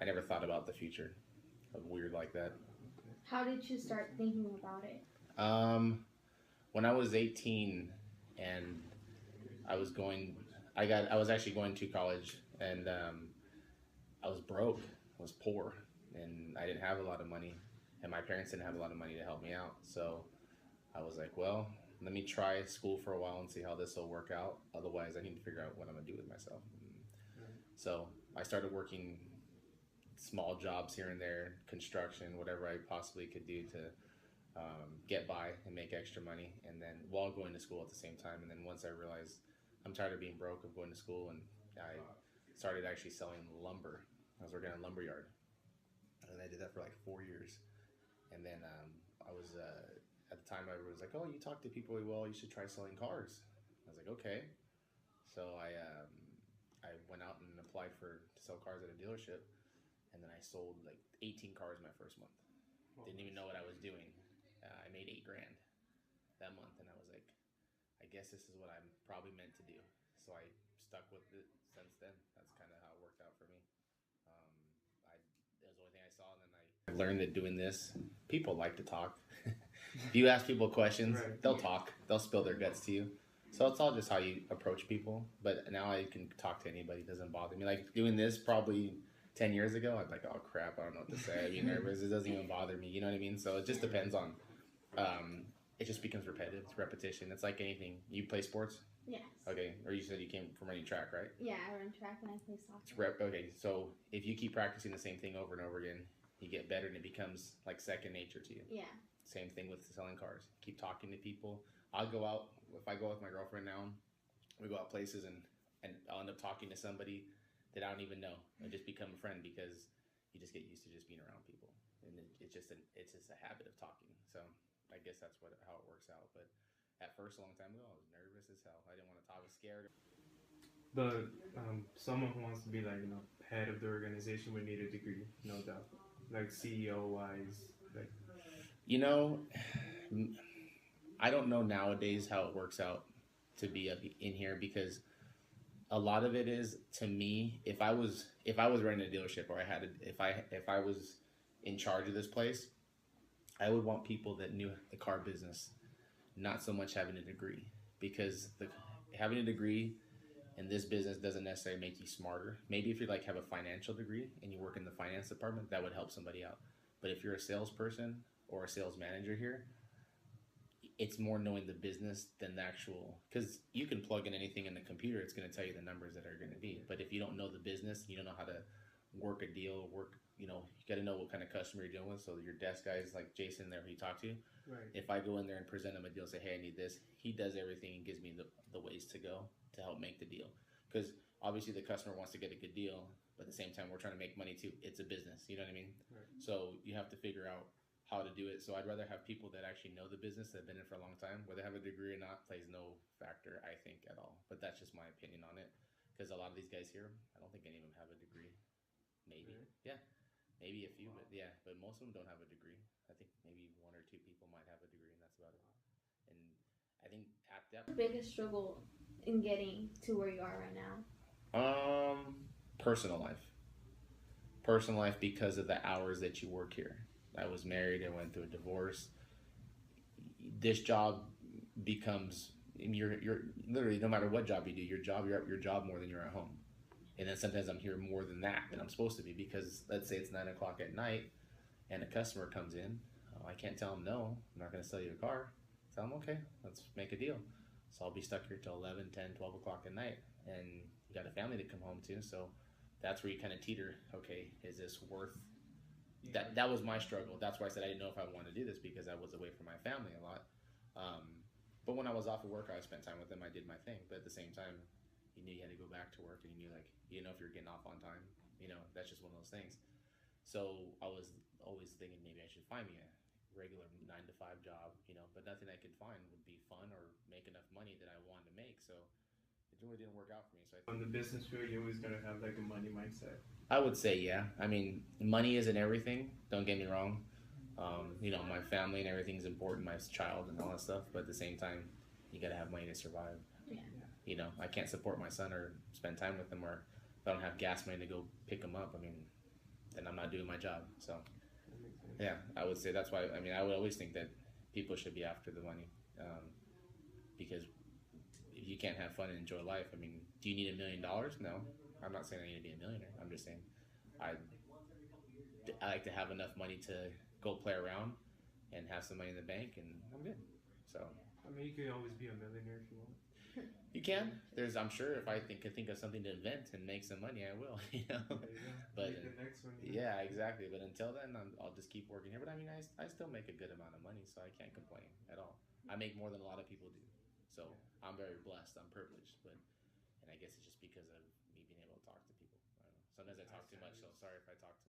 I never thought about the future of weird like that. How did you start thinking about it? Um, when I was 18 and I was going, I was actually going to college and I was broke, I was poor, and I didn't have a lot of money, and my parents didn't have a lot of money to help me out. So I was like, well, let me try school for a while and see how this will work out. Otherwise, I need to figure out what I'm gonna do with myself. So I started working small jobs here and there, construction, whatever I possibly could do to get by and make extra money, and then while going to school at the same time. And then once I realized I'm tired of being broke of going to school, and I started actually selling lumber. I was working at a lumber yard, and I did that for like 4 years. And then I was at the time I was like, oh, you talk to people really well. You should try selling cars. I was like, okay. So I went out and applied for to sell cars at a dealership, and then I sold like 18 cars my first month. Didn't even know what I was doing. I made 8 grand that month, and I was like, I guess this is what I'm probably meant to do. So I stuck with it since then. That's kind of how it worked out for me. Um, that was the only thing I saw, and then I learned that doing this, people like to talk. If you ask people questions, Right. they'll talk. They'll spill their guts to you. So it's all just how you approach people. But now I can talk to anybody. It doesn't bother me. Like doing this probably 10 years ago, I'd like, oh crap, I don't know what to say. I'd be nervous. It doesn't even bother me. You know what I mean? So it just depends on. It just becomes repetitive. It's repetition. It's like anything. You play sports? Yes. Okay. Or you said you came from running track, right? Yeah, I run track and I play It's soccer. okay. So if you keep practicing the same thing over and over again, you get better and it becomes like second nature to you. Yeah. Same thing with selling cars. Keep talking to people. I'll go out if I go out with my girlfriend now. We go out places and I'll end up talking to somebody that I don't even know and just become a friend because you just get used to just being around people, and it's just a habit of talking. So I guess that's how it works out. But at first, a long time ago, I was nervous as hell. I didn't want to talk. I was scared. But someone who wants to be like head of the organization would need a degree, no doubt. Like CEO wise, like You know, I don't know nowadays how it works out to be up in here because a lot of it is to me. If I was running a dealership or I had if I was in charge of this place, I would want people that knew the car business, not so much having a degree, because having a degree in this business doesn't necessarily make you smarter. Maybe if you like have a financial degree and you work in the finance department, that would help somebody out. But if you're a salesperson or a sales manager here, it's more knowing the business than the actual, because you can plug in anything in the computer, it's going to tell you the numbers that are going to be. But if you don't know the business, you don't know how to work a deal, you got to know what kind of customer you're dealing with. So your desk guys like Jason there who you talk to, right. if I go in there and present him a deal, say, hey, I need this, he does everything and gives me the ways to go to help make the deal. Because obviously the customer wants to get a good deal, but at the same time we're trying to make money too. It's a business, you know what I mean? Right. So you have to figure out how to do it. So I'd rather have people that actually know the business, that have been in for a long time. Whether they have a degree or not plays no factor, I think, at all. But that's just my opinion on it. Because a lot of these guys here, I don't think any of them have a degree. Maybe, Really? yeah, maybe a few, Wow. but yeah, but most of them don't have a degree. I think maybe one or two people might have a degree, and that's about it. And I think at that, Biggest struggle in getting to where you are right now? personal life, personal life, because of the hours that you work here. I was married. I went through a divorce. This job becomes you're literally, no matter what job you do, you're at your job more than you're at home. And then sometimes I'm here more than that than I'm supposed to be, because let's say it's 9 o'clock at night and a customer comes in. Oh, I can't tell them no. I'm not going to sell you a car. Tell them okay, let's make a deal. So I'll be stuck here till 11, 10, 12 o'clock at night, and you got a family to come home to. So that's where you kind of teeter. Okay, is this worth that? That was my struggle. That's why I said I didn't know if I wanted to do this, because I was away from my family a lot. Um, but when I was off of work, I spent time with them. I did my thing. But at the same time, you knew you had to go back to work, and you knew like you didn't know if you're getting off on time. That's just one of those things. So I was always thinking maybe I should find me a regular 9 to 5 job, but nothing I could find would be fun or make enough money that I wanted to make. So it really didn't work out for me. So On the business field, you're always gonna have like a money mindset. I would say, yeah. I mean, money isn't everything. Don't get me wrong. My family and everything's important, my child and all that stuff. But at the same time, you got to have money to survive. Yeah. I can't support my son or spend time with him, or if I don't have gas money to go pick him up. I mean, then I'm not doing my job. So That makes sense. yeah, I would say that's why. I mean, I would always think that people should be after the money, because if you can't have fun and enjoy life, I mean, do you need $1 million? No, I'm not saying I need to be a millionaire. I'm just saying I I like to have enough money to go play around and have some money in the bank, and I'm good. So I mean, you could always be a millionaire if you want. you can. There's, I'm sure, if I could think of something to invent and make some money, I will. You know. There you go. But Make the next one. yeah, exactly. But until then, I'll just keep working here. But I mean, I still make a good amount of money, so I can't complain at all. I make more than a lot of people do, so I'm very blessed. I'm privileged, and I guess it's just because of me being able to talk to people. I don't know. Sometimes I talk too much, so sorry if I talk too